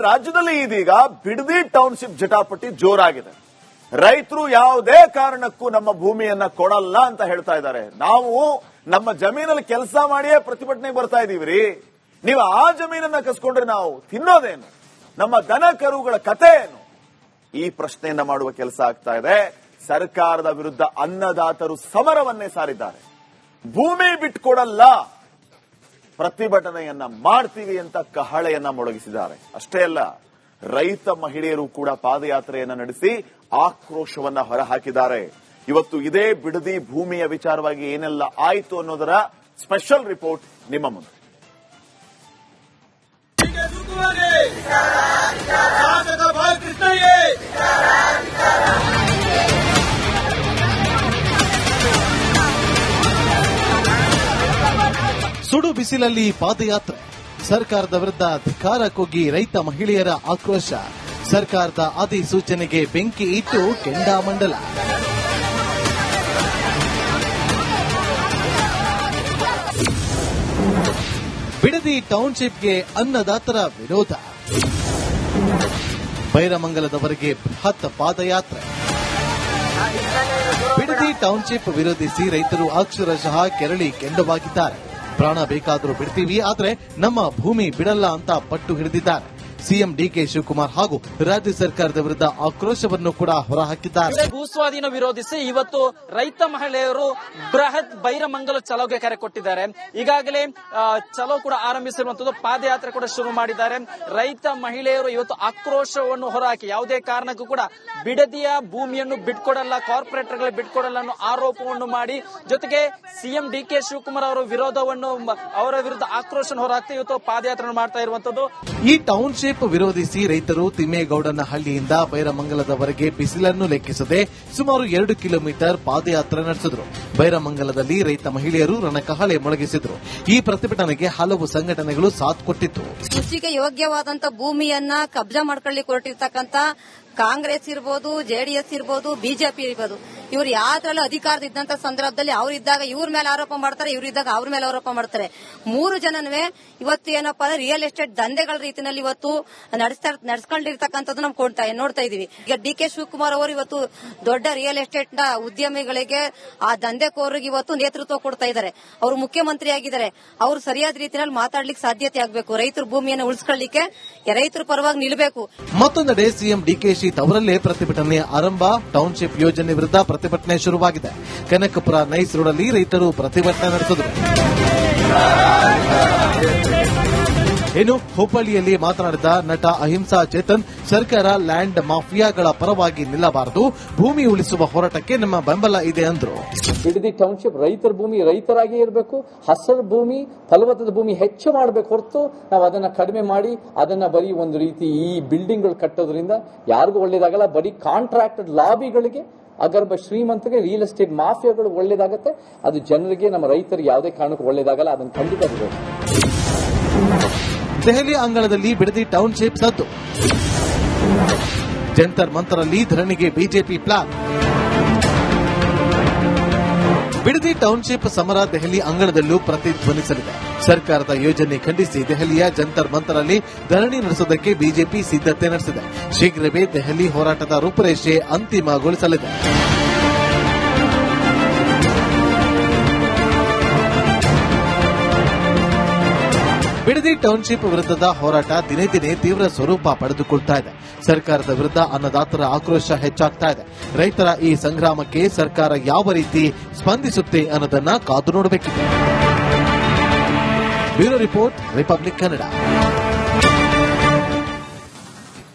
ರಾಜ್ಯದಲ್ಲಿ ಇದೀಗ ಬಿಡದಿ ಟೌನ್ಶಿಪ್ ಜಟಾಪಟಿ ಜೋರಾಗಿದೆ. ರೈತರು ಯಾವುದೇ ಕಾರಣಕ್ಕೂ ನಮ್ಮ ಭೂಮಿಯನ್ನ ಕೊಡಲ್ಲ ಅಂತ ಹೇಳ್ತಾ ಇದ್ದಾರೆ. ನಾವು ನಮ್ಮ ಜಮೀನಲ್ಲಿ ಕೆಲಸ ಮಾಡಿಯೇ ಪ್ರತಿಭಟನೆಗೆ ಬರ್ತಾ ಇದೀವಿ. ನೀವು ಆ ಜಮೀನನ್ನ ಕಸ್ಕೊಂಡ್ರೆ ನಾವು ತಿನ್ನೋದೇನು? ನಮ್ಮ ದನ ಕರುಗಳ ಕತೆ ಏನು? ಈ ಪ್ರಶ್ನೆಯನ್ನ ಮಾಡುವ ಕೆಲಸ ಆಗ್ತಾ ಇದೆ. ಸರ್ಕಾರದ ವಿರುದ್ಧ ಅನ್ನದಾತರು ಸಮರವನ್ನೇ ಸಾರಿದ್ದಾರೆ. ಭೂಮಿ ಬಿಟ್ಕೊಡಲ್ಲ, ಪ್ರತಿಭಟನೆಯನ್ನ ಮಾಡ್ತೀವಿ ಅಂತ ಕಹಳೆಯನ್ನ ಮೊಳಗಿಸಿದ್ದಾರೆ. ಅಷ್ಟೇ ಅಲ್ಲ, ರೈತ ಮಹಿಳೆಯರು ಕೂಡ ಪಾದಯಾತ್ರೆಯನ್ನ ನಡೆಸಿ ಆಕ್ರೋಶವನ್ನ ಹೊರಹಾಕಿದ್ದಾರೆ. ಇವತ್ತು ಇದೇ ಬಿಡದಿ ಭೂಮಿಯ ವಿಚಾರವಾಗಿ ಏನೆಲ್ಲ ಆಯಿತು ಅನ್ನೋದರ ಸ್ಪೆಷಲ್ ರಿಪೋರ್ಟ್ ನಿಮ್ಮ ಮುಂದೆ. ಸುಡು ಬಿಸಿಲಲ್ಲಿ ಪಾದಯಾತ್ರೆ, ಸರ್ಕಾರದ ವಿರುದ್ಧ ಧಿಕ್ಕಾರ ಕೂಗಿ ರೈತ ಮಹಿಳೆಯರ ಆಕ್ರೋಶ, ಸರ್ಕಾರದ ಅಧಿಸೂಚನೆಗೆ ಬೆಂಕಿ ಇಟ್ಟು ಕೆಂಡಾಮಂಡಲ. ಬಿಡದಿ ಟೌನ್ಶಿಪ್ಗೆ ಅನ್ನದಾತರ ವಿರೋಧ, ಬೈರಮಂಗಲದವರೆಗೆ ಬೃಹತ್ ಪಾದಯಾತ್ರೆ. ಬಿಡದಿ ಟೌನ್ಶಿಪ್ ವಿರೋಧಿಸಿ ರೈತರು ಅಕ್ಷರಶಃ ಕೆರಳಿ ಕೆಂಡವಾಗಿದ್ದಾರೆ. ಪ್ರಾಣ ಬೇಕಾದರೂ ಬಿಡ್ತೀವಿ, ಆದರೆ ನಮ್ಮ ಭೂಮಿ ಬಿಡಲ್ಲ ಅಂತ ಪಟ್ಟು ಹಿಡಿದಿದ್ದಾರೆ. ಸಿಎಂ ಡಿಕೆ ಶಿವಕುಮಾರ್ ಹಾಗೂ ರಾಜ್ಯ ಸರ್ಕಾರದ ವಿರುದ್ಧ ಆಕ್ರೋಶವನ್ನು ಕೂಡ ಹೊರಹಾಕಿದ್ದಾರೆ. ಭೂಸ್ವಾಧೀನ ವಿರೋಧಿಸಿ ಇವತ್ತು ರೈತ ಮಹಿಳೆಯರು ಬೃಹತ್ ಬೈರಮಂಗಲ ಚಲೋಗೆ ಕರೆ ಕೊಟ್ಟಿದ್ದಾರೆ. ಈಗಾಗಲೇ ಚಲೋ ಕೂಡ ಆರಂಭಿಸಿರುವಂತದ್ದು, ಪಾದಯಾತ್ರೆ ಕೂಡ ಶುರು ಮಾಡಿದ್ದಾರೆ. ರೈತ ಮಹಿಳೆಯರು ಇವತ್ತು ಆಕ್ರೋಶವನ್ನು ಹೊರಹಾಕಿ ಯಾವುದೇ ಕಾರಣಕ್ಕೂ ಕೂಡ ಬಿಡದಿಯ ಭೂಮಿಯನ್ನು ಬಿಟ್ಕೊಡಲ್ಲ, ಕಾರ್ಪೊರೇಟರ್ಗಳು ಬಿಟ್ಕೊಡಲ್ಲ ಅನ್ನೋ ಆರೋಪವನ್ನು ಮಾಡಿ, ಜೊತೆಗೆ ಸಿಎಂ ಡಿಕೆ ಶಿವಕುಮಾರ್ ಅವರ ವಿರೋಧವನ್ನು, ಅವರ ವಿರುದ್ಧ ಆಕ್ರೋಶ ಹೊರಹಾಕ್ತಾ ಇವತ್ತು ಪಾದಯಾತ್ರೆ ಮಾಡ್ತಾ ಇರುವಂತದ್ದು. ಈ ಟೌನ್ಶಿಪ್ ವಿರೋಧಿಸಿ ರೈತರು ತಿಮ್ಮೇಗೌಡನಹಳ್ಳಿಯಿಂದ ಬೈರಮಂಗಲದವರೆಗೆ ಬಿಸಿಲನ್ನು ಲೆಕ್ಕಿಸದೆ ಸುಮಾರು 2 ಕಿಲೋಮೀಟರ್ ಪಾದಯಾತ್ರೆ ನಡೆಸಿದರು. ಬೈರಮಂಗಲದಲ್ಲಿ ರೈತ ಮಹಿಳೆಯರು ರಣಕಹಳೆ ಮೊಳಗಿಸಿದ್ರು. ಈ ಪ್ರತಿಭಟನೆಗೆ ಹಲವು ಸಂಘಟನೆಗಳು ಸಾಥ್ ಕೊಟ್ಟಿತ್ತು. ಕೃಷಿಗೆ ಯೋಗ್ಯವಾದಂತ ಭೂಮಿಯನ್ನ ಕಬ್ಜಾ ಮಾಡ್ಕೊಳ್ಳಿಕ್ಕೆ ಹೊರಟಿರ್ತಕ್ಕಂತ ಕಾಂಗ್ರೆಸ್ ಇರ್ಬೋದು, ಜೆಡಿಎಸ್ ಇರ್ಬೋದು, ಬಿಜೆಪಿ ಇರ್ಬೋದು, ಇವ್ರು ಯಾವ್ದ್ರಲ್ಲೂ ಅಧಿಕಾರದಿದ್ದಂತ ಸಂದರ್ಭದಲ್ಲಿ ಅವರಿದ್ದಾಗ ಇವ್ರ ಮೇಲೆ ಆರೋಪ ಮಾಡ್ತಾರೆ, ಇವರಿದ್ದಾಗ ಅವ್ರ ಮೇಲೆ ಆರೋಪ ಮಾಡ್ತಾರೆ. 3 ಜನನುವೆ ಇವತ್ತು ಏನಪ್ಪಾ ಅಂದ್ರೆ ರಿಯಲ್ ಎಸ್ಟೇಟ್ ದಂಧೆಗಳ ರೀತಿಯಲ್ಲಿ ಇವತ್ತು ನಡೆಸ್ಕೊಂಡಿರ್ತಕ್ಕಂಥದ್ದು ನಾವು ನೋಡ್ತಾ ಇದೀವಿ. ಈಗ ಡಿಕೆ ಶಿವಕುಮಾರ್ ಅವರು ಇವತ್ತು ದೊಡ್ಡ ರಿಯಲ್ ಎಸ್ಟೇಟ್ ನ ಉದ್ಯಮಿಗಳಿಗೆ, ಆ ದಂಧೆಕೋರಿಗೆ ಇವತ್ತು ನೇತೃತ್ವ ಕೊಡ್ತಾ ಇದ್ದಾರೆ. ಅವರು ಮುಖ್ಯಮಂತ್ರಿ ಆಗಿದ್ದಾರೆ. ಅವರು ಸರಿಯಾದ ರೀತಿಯಲ್ಲಿ ಮಾತಾಡ್ಲಿಕ್ಕೆ ಸಾಧ್ಯತೆ ಆಗಬೇಕು. ರೈತರ ಭೂಮಿಯನ್ನು ಉಳಿಸ್ಕೊಳ್ಳಿಕ್ಕೆ ರೈತರ ಪರವಾಗಿ ನಿಲ್ಲಬೇಕು. ಮತ್ತೊಂದೆಡೆ ಸಿಎಂ ಡಿಕೆಶಿ ಅವರಲ್ಲೇ ಪ್ರತಿಭಟನೆ ಆರಂಭ. ಟೌನ್ಶಿಪ್ ಯೋಜನೆ ವಿರುದ್ಧ ಪ್ರತಿಭಟನೆ ಶುರುವಾಗಿದೆ. ಕನಕಪುರ ನೈಸ್ ರೋಡ್ನಲ್ಲಿ ರೈತರು ಪ್ರತಿಭಟನೆ ನಡೆಸಿದರು. ಇನ್ನು ಹುಬ್ಬಳ್ಳಿಯಲ್ಲಿ ಮಾತನಾಡಿದ ನಟ ಅಹಿಂಸಾ ಚೇತನ್, ಸರ್ಕಾರ ಲ್ಯಾಂಡ್ ಮಾಫಿಯಾಗಳ ಪರವಾಗಿ ನಿಲ್ಲಬಾರದು, ಭೂಮಿ ಉಳಿಸುವ ಹೋರಾಟಕ್ಕೆ ನಮ್ಮ ಬೆಂಬಲ ಇದೆ ಅಂದ್ರು. ಬಿಡದಿ ಟೌನ್ಶಿಪ್ ರೈತರ ಭೂಮಿ ರೈತರಾಗಿ ಇರಬೇಕು, ಹಸಿರು ಭೂಮಿ, ಫಲವತ್ತಾದ ಭೂಮಿ ಹೆಚ್ಚು ಮಾಡಬೇಕು ಹೊರತು ನಾವು ಅದನ್ನ ಕಡಿಮೆ ಮಾಡಿ ಅದನ್ನ ಬರೀ ಒಂದು ರೀತಿ ಈ ಬಿಲ್ಡಿಂಗ್ಗಳು ಕಟ್ಟೋದ್ರಿಂದ ಯಾರಿಗೂ ಒಳ್ಳೇದಾಗಲ್ಲ. ಬರೀ ಕಾಂಟ್ರಾಕ್ಟೆಡ್ ಲಾಬಿಗಳಿಗೆ, ಅಗರ್ಭ ಶ್ರೀಮಂತರಿಗೆ, ರಿಯಲ್ ಎಸ್ಟೇಟ್ ಮಾಫಿಯಾಗಳು ಒಳ್ಳೇದಾಗತ್ತೆ. ಅದು ಜನರಿಗೆ, ನಮ್ಮ ರೈತರಿಗೆ ಯಾವುದೇ ಕಾರಣಕ್ಕೂ ಒಳ್ಳೇದಾಗಲ್ಲ. ಅದನ್ನು ಖಂಡಿತ ಬಿಡಬೇಕು. ದೆಹಲಿ ಅಂಗಳದಲ್ಲಿ ಬಿಡದಿ ಟೌನ್ಶಿಪ್ ಸದ್ದು, ಜಂತರ್ ಮಂತರಲ್ಲಿ ಧರಣಿಗೆ ಬಿಜೆಪಿ ಪ್ಲಾನ್. ಬಿಡದಿ ಟೌನ್ಶಿಪ್ ಸಮರ ದೆಹಲಿ ಅಂಗಳದಲ್ಲೂ ಪ್ರತಿಧ್ವನಿಸಲಿದೆ. ಸರ್ಕಾರದ ಯೋಜನೆ ಖಂಡಿಸಿ ದೆಹಲಿಯ ಜಂತರ್ ಮಂತರಲ್ಲಿ ಧರಣಿ ನಡೆಸುವುದಕ್ಕೆ ಬಿಜೆಪಿ ಸಿದ್ದತೆ ನಡೆಸಿದೆ. ಶೀಘ್ರವೇ ದೆಹಲಿ ಹೋರಾಟದ ರೂಪುರೇಷೆ ಅಂತಿಮಗೊಳಿಸಲಿದೆ. ಬಿಡದಿ ಟೌನ್ಶಿಪ್ ವಿರುದ್ಧದ ಹೋರಾಟ ದಿನೇ ದಿನೇ ತೀವ್ರ ಸ್ವರೂಪ ಪಡೆದುಕೊಳ್ತಾ ಇದೆ. ಸರ್ಕಾರದ ವಿರುದ್ಧ ಅನ್ನದಾತರ ಆಕ್ರೋಶ ಹೆಚ್ಚಾಗ್ತಾ ಇದೆ. ರೈತರ ಈ ಸಂಗ್ರಾಮಕ್ಕೆ ಸರ್ಕಾರ ಯಾವ ರೀತಿ ಸ್ಪಂದಿಸುತ್ತೆ ಅನ್ನೋದನ್ನ ಕಾದು ನೋಡಬೇಕಿದೆ. Bureau report, Republic Kannada.